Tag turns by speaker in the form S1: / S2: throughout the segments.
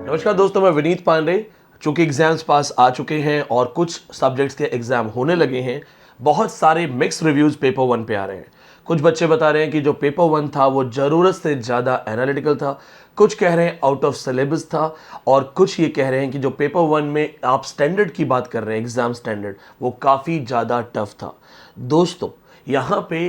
S1: नमस्कार दोस्तों, मैं विनीत पांडे। चूंकि एग्जाम्स पास आ चुके हैं और कुछ सब्जेक्ट्स के एग्जाम होने लगे हैं, बहुत सारे मिक्स रिव्यूज पेपर वन पे आ रहे हैं। कुछ बच्चे बता रहे हैं कि जो पेपर वन था वो ज़रूरत से ज़्यादा एनालिटिकल था, कुछ कह रहे हैं आउट ऑफ सिलेबस था, और कुछ ये कह रहे हैं कि जो पेपर वन में आप स्टैंडर्ड की बात कर रहे हैं, एग्ज़ाम स्टैंडर्ड, वो काफ़ी ज़्यादा टफ था। दोस्तों, यहाँ पे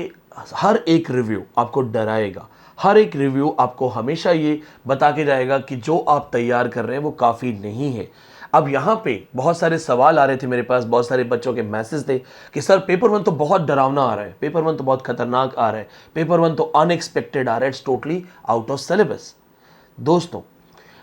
S1: हर एक रिव्यू आपको डराएगा, हर एक रिव्यू आपको हमेशा ये बता के जाएगा कि जो आप तैयार कर रहे हैं वो काफ़ी नहीं है। अब यहाँ पे बहुत सारे सवाल आ रहे थे मेरे पास, बहुत सारे बच्चों के मैसेज थे कि सर पेपर वन तो बहुत डरावना आ रहा है, पेपर वन तो बहुत खतरनाक आ रहा है, पेपर वन तो अनएक्सपेक्टेड आ रहा है, it's totally out of syllabus. दोस्तों,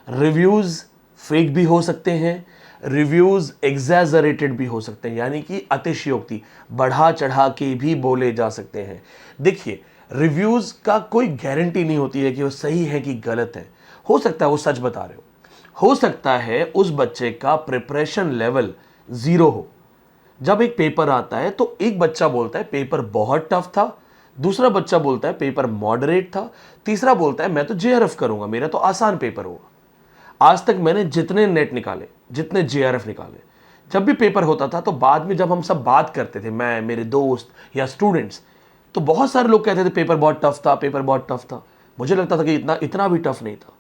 S1: रिव्यूज़ फेक भी हो सकते हैं, रिव्यूज़ एग्जैजरेटेड भी हो सकते हैं, यानी कि अतिशयोक्ति, बढ़ा चढ़ा के भी बोले जा सकते हैं। देखिए, रिव्यूज़ का कोई गारंटी नहीं होती है कि वो सही है कि गलत है। हो सकता है वो सच बता रहे हो सकता है उस बच्चे का प्रिपरेशन लेवल ज़ीरो हो। जब एक पेपर आता है तो एक बच्चा बोलता है पेपर बहुत टफ था, दूसरा बच्चा बोलता है पेपर मॉडरेट था, तीसरा बोलता है मैं तो जेआरएफ करूंगा, मेरा तो आसान पेपर होगा। आज तक मैंने जितने नेट निकाले, जितने जेआरएफ निकाले, जब भी पेपर होता था तो बाद में जब हम सब बात करते थे, मैं, मेरे दोस्त या स्टूडेंट्स, तो बहुत सारे लोग कहते थे पेपर बहुत टफ था, पेपर बहुत टफ था। मुझे लगता था कि इतना इतना भी टफ नहीं था।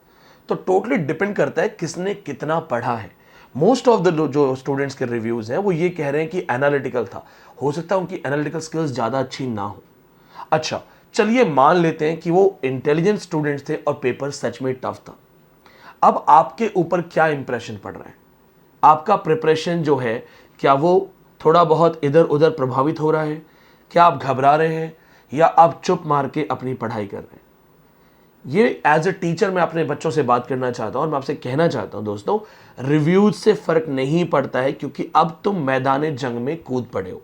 S1: तो टोटली डिपेंड करता है किसने कितना पढ़ा है। मोस्ट ऑफ द जो स्टूडेंट्स के रिव्यूज़ हैं वो ये कह रहे हैं कि एनालिटिकल था। हो सकता है उनकी एनालिटिकल स्किल्स ज़्यादा अच्छी ना हो। अच्छा, चलिए मान लेते हैं कि वो इंटेलिजेंट स्टूडेंट्स थे और पेपर सच में टफ था। अब आपके ऊपर क्या इंप्रेशन पड़ रहा है? आपका प्रिपरेशन जो है, क्या वो थोड़ा बहुत इधर उधर प्रभावित हो रहा है? क्या आप घबरा रहे हैं या आप चुप मार के अपनी पढ़ाई कर रहे हैं? ये एज ए टीचर मैं अपने बच्चों से बात करना चाहता हूं और मैं आपसे कहना चाहता हूं दोस्तों, रिव्यूज से फर्क नहीं पड़ता है, क्योंकि अब तुम मैदान जंग में कूद पड़े हो।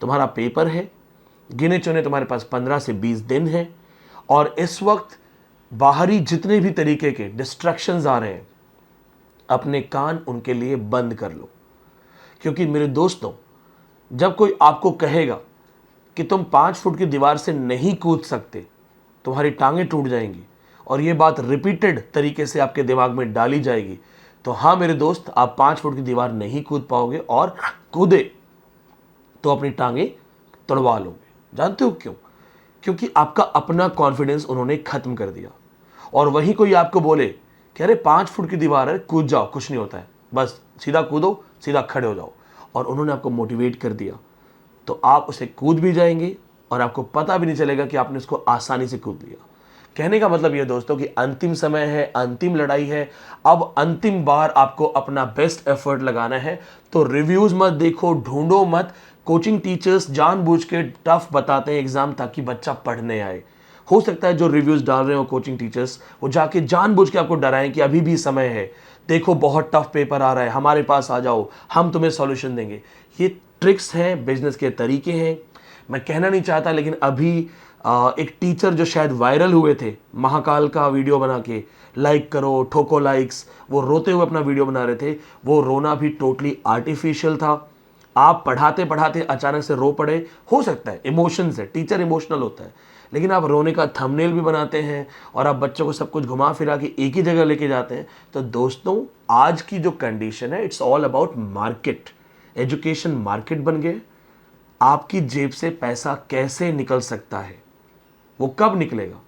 S1: तुम्हारा पेपर है, गिने चुने तुम्हारे पास 15 से 20 दिन है, और इस वक्त बाहरी जितने भी तरीके के डिस्ट्रैक्शंस आ रहे हैं, अपने कान उनके लिए बंद कर लो। क्योंकि मेरे दोस्तों, जब कोई आपको कहेगा कि तुम 5 फुट की दीवार से नहीं कूद सकते, तुम्हारी टांगें टूट जाएंगी, और ये बात रिपीटेड तरीके से आपके दिमाग में डाली जाएगी, तो हाँ मेरे दोस्त, आप 5 फुट की दीवार नहीं कूद पाओगे, और कूदे तो अपनी टांगें तोड़वा लोगे। जानते हो क्यों? क्योंकि आपका अपना कॉन्फिडेंस उन्होंने खत्म कर दिया। और वही कोई आपको बोले कि अरे 5 फुट की दीवार है, कूद जाओ, कुछ नहीं होता है, बस सीधा कूदो, सीधा खड़े हो जाओ, और उन्होंने आपको मोटिवेट कर दिया, तो आप उसे कूद भी जाएंगे और आपको पता भी नहीं चलेगा कि आपने उसको आसानी से कूद लिया। कहने का मतलब यह दोस्तों कि अंतिम समय है, अंतिम लड़ाई है, अब अंतिम बार आपको अपना बेस्ट एफर्ट लगाना है। तो रिव्यूज मत देखो, ढूंढो मत। कोचिंग टीचर्स जानबूझ के टफ बताते हैं एग्जाम ताकि बच्चा पढ़ने आए। हो सकता है जो रिव्यूज डाल रहे हो कोचिंग टीचर्स, वो जाके जानबूझ के आपको डराएं कि अभी भी समय है, देखो बहुत टफ पेपर आ रहा है, हमारे पास आ जाओ, हम तुम्हें सॉल्यूशन देंगे। ये ट्रिक्स हैं, बिजनेस के तरीके हैं। मैं कहना नहीं चाहता, लेकिन अभी एक टीचर जो शायद वायरल हुए थे, महाकाल का वीडियो बना के, लाइक करो, ठोको लाइक्स, वो रोते हुए अपना वीडियो बना रहे थे। वो रोना भी टोटली आर्टिफिशियल था। आप पढ़ाते पढ़ाते अचानक से रो पड़े, हो सकता है इमोशन से, टीचर इमोशनल होता है, लेकिन आप रोने का थंबनेल भी बनाते हैं और आप बच्चों को सब कुछ घुमा फिरा के एक ही जगह लेके जाते हैं। तो दोस्तों, आज की जो कंडीशन है, it's all about market. Education market बन गए। आपकी जेब से पैसा कैसे निकल सकता है, वो कब निकलेगा?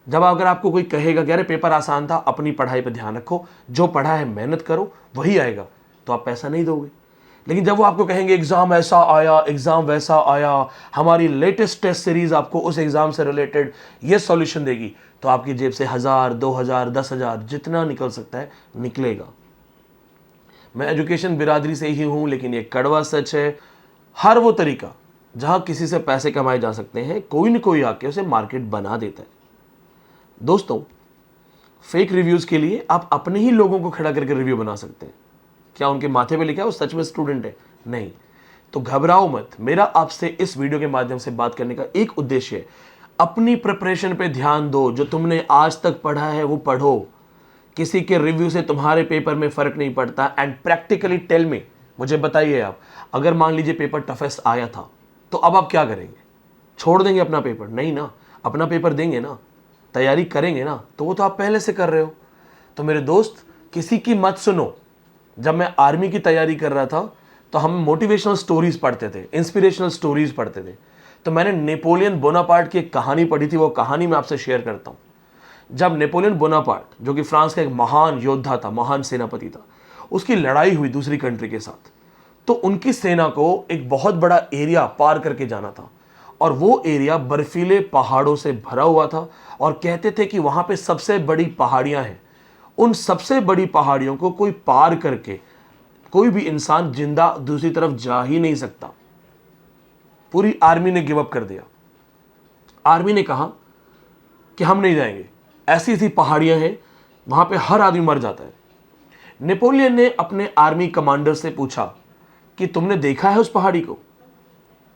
S1: जब अगर आपको कोई कहेगा कि अरे पेपर आसान था, अपनी पढ़ाई पर ध्यान रखो, जो पढ़ा है मेहनत करो, वही आएगा, तो आप पैसा नहीं दोगे। लेकिन जब वो आपको कहेंगे एग्जाम ऐसा आया, एग्जाम वैसा आया, हमारी लेटेस्ट टेस्ट सीरीज आपको उस एग्जाम से रिलेटेड ये सॉल्यूशन देगी, तो आपकी जेब से 1000, 2000, 10,000 जितना निकल सकता है निकलेगा। मैं एजुकेशन बिरादरी से ही हूं, लेकिन ये कड़वा सच है, हर वो तरीका जहां किसी से पैसे कमाए जा सकते हैं, कोई न कोई आके उसे मार्केट बना देता है। दोस्तों, फेक रिव्यूज के लिए आप अपने ही लोगों को खड़ा करके रिव्यू बना सकते हैं। क्या उनके माथे पे लिखा है वो सच में स्टूडेंट है? नहीं। तो घबराओ मत। मेरा आपसे इस वीडियो के माध्यम से बात करने का एक उद्देश्य है, अपनी प्रिपरेशन पे ध्यान दो। जो तुमने आज तक पढ़ा है वो पढ़ो। किसी के रिव्यू से तुम्हारे पेपर में फर्क नहीं पड़ता। एंड प्रैक्टिकली टेल मी, मुझे बताइए आप, अगर मान लीजिए पेपर टफेस्ट आया था, तो अब आप क्या करेंगे? छोड़ देंगे अपना पेपर? नहीं ना, अपना पेपर देंगे ना, तैयारी करेंगे ना। तो वो तो आप पहले से कर रहे हो। तो मेरे दोस्त, किसी की मत सुनो। जब मैं आर्मी की तैयारी कर रहा था तो हम मोटिवेशनल स्टोरीज पढ़ते थे, इंस्पिरेशनल स्टोरीज पढ़ते थे। तो मैंने नेपोलियन बोनापार्ट की एक कहानी पढ़ी थी, वो कहानी मैं आपसे शेयर करता हूँ। जब नेपोलियन बोनापार्ट, जो कि फ्रांस का एक महान योद्धा था, महान सेनापति था, उसकी लड़ाई हुई दूसरी कंट्री के साथ, तो उनकी सेना को एक बहुत बड़ा एरिया पार करके जाना था और वो एरिया बर्फीले पहाड़ों से भरा हुआ था और कहते थे कि वहाँ पे सबसे बड़ी पहाड़ियाँ हैं। उन सबसे बड़ी पहाड़ियों को कोई पार करके कोई भी इंसान जिंदा दूसरी तरफ जा ही नहीं सकता। पूरी आर्मी ने गिव अप कर दिया। आर्मी ने कहा कि हम नहीं जाएंगे, ऐसी ऐसी पहाड़ियां हैं, वहां पे हर आदमी मर जाता है। नेपोलियन ने अपने आर्मी कमांडर से पूछा कि तुमने देखा है उस पहाड़ी को?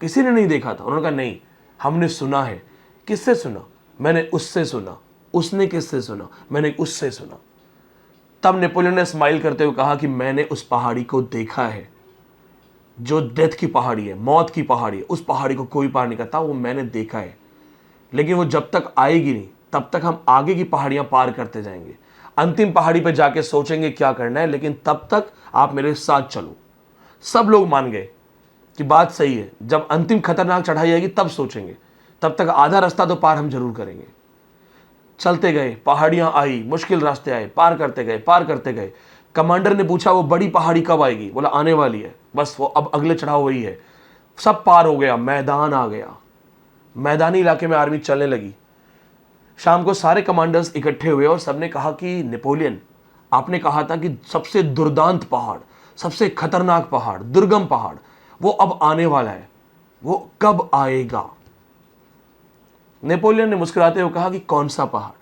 S1: किसी ने नहीं देखा था। उन्होंने कहा नहीं, हमने सुना है। किससे सुना? मैंने उससे सुना। उसने किससे सुना? मैंने उससे सुना। तब नेपोलियन ने स्माइल करते हुए कहा कि मैंने उस पहाड़ी को देखा है, जो डेथ की पहाड़ी है, मौत की पहाड़ी है। उस पहाड़ी को कोई पार नहीं करता, वो मैंने देखा है। लेकिन वो जब तक आएगी नहीं तब तक हम आगे की पहाड़ियां पार करते जाएंगे। अंतिम पहाड़ी पर जाके सोचेंगे क्या करना है, लेकिन तब तक आप मेरे साथ चलो। सब लोग मान गए कि बात सही है, जब अंतिम खतरनाक चढ़ाई आएगी तब सोचेंगे, तब तक आधा रास्ता तो पार हम जरूर करेंगे। चलते गए, पहाड़ियां आई, मुश्किल रास्ते आए, पार करते गए, पार करते गए। कमांडर ने पूछा वो बड़ी पहाड़ी कब आएगी? बोला आने वाली है, बस वो अब अगले चढ़ाव वही है। सब पार हो गया, मैदान आ गया। मैदानी इलाके में आर्मी चलने लगी। शाम को सारे कमांडर्स इकट्ठे हुए और सबने कहा कि नेपोलियन, आपने कहा था कि सबसे दुर्दांत पहाड़, सबसे खतरनाक पहाड़, दुर्गम पहाड़, वो अब आने वाला है, वो कब आएगा? नेपोलियन ने मुस्कुराते हुए कहा कि कौन सा पहाड़?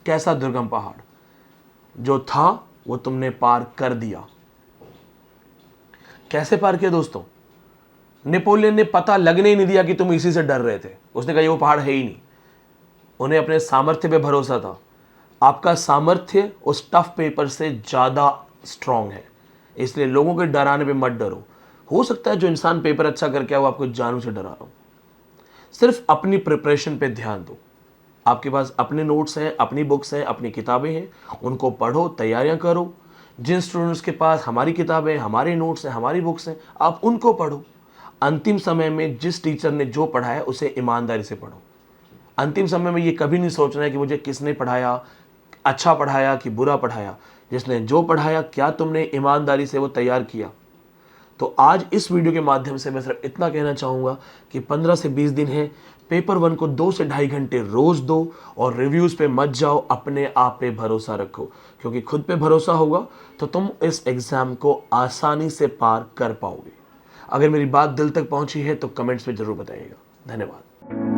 S1: कैसा दुर्गम पहाड़? जो था वो तुमने पार कर दिया। कैसे पार किया दोस्तों? नेपोलियन ने पता लगने ही नहीं दिया कि तुम इसी से डर रहे थे। उसने कहा ये वो पहाड़ है ही नहीं। उन्हें अपने सामर्थ्य पे भरोसा था। आपका सामर्थ्य उस टफ पेपर से ज़्यादा स्ट्रांग है, इसलिए लोगों के डराने पे मत डरो। हो सकता है जो इंसान पेपर अच्छा करके आए वो आपको जानू से डरा रहा हो। सिर्फ अपनी प्रिपरेशन पे ध्यान दो। आपके पास अपने नोट्स हैं, अपनी बुक्स हैं, अपनी किताबें हैं, उनको पढ़ो, तैयारियां करो। जिन स्टूडेंट्स के पास हमारी किताबें, हमारे नोट्स हैं, हमारी बुक्स हैं, आप उनको पढ़ो। अंतिम समय में जिस टीचर ने जो पढ़ाया उसे ईमानदारी से पढ़ो। अंतिम समय में ये कभी नहीं सोचना है कि मुझे किसने पढ़ाया, अच्छा पढ़ाया कि बुरा पढ़ाया। जिसने जो पढ़ाया, क्या तुमने ईमानदारी से वो तैयार किया? तो आज इस वीडियो के माध्यम से मैं सिर्फ इतना कहना चाहूँगा कि 15 से 20 दिन है, पेपर 1 को 2 से ढाई घंटे रोज दो और रिव्यूज़ पे मत जाओ, अपने आप पे भरोसा रखो, क्योंकि खुद पे भरोसा होगा तो तुम इस एग्ज़ाम को आसानी से पार कर पाओगे। अगर मेरी बात दिल तक पहुंची है तो कमेंट्स में ज़रूर बताइएगा। धन्यवाद।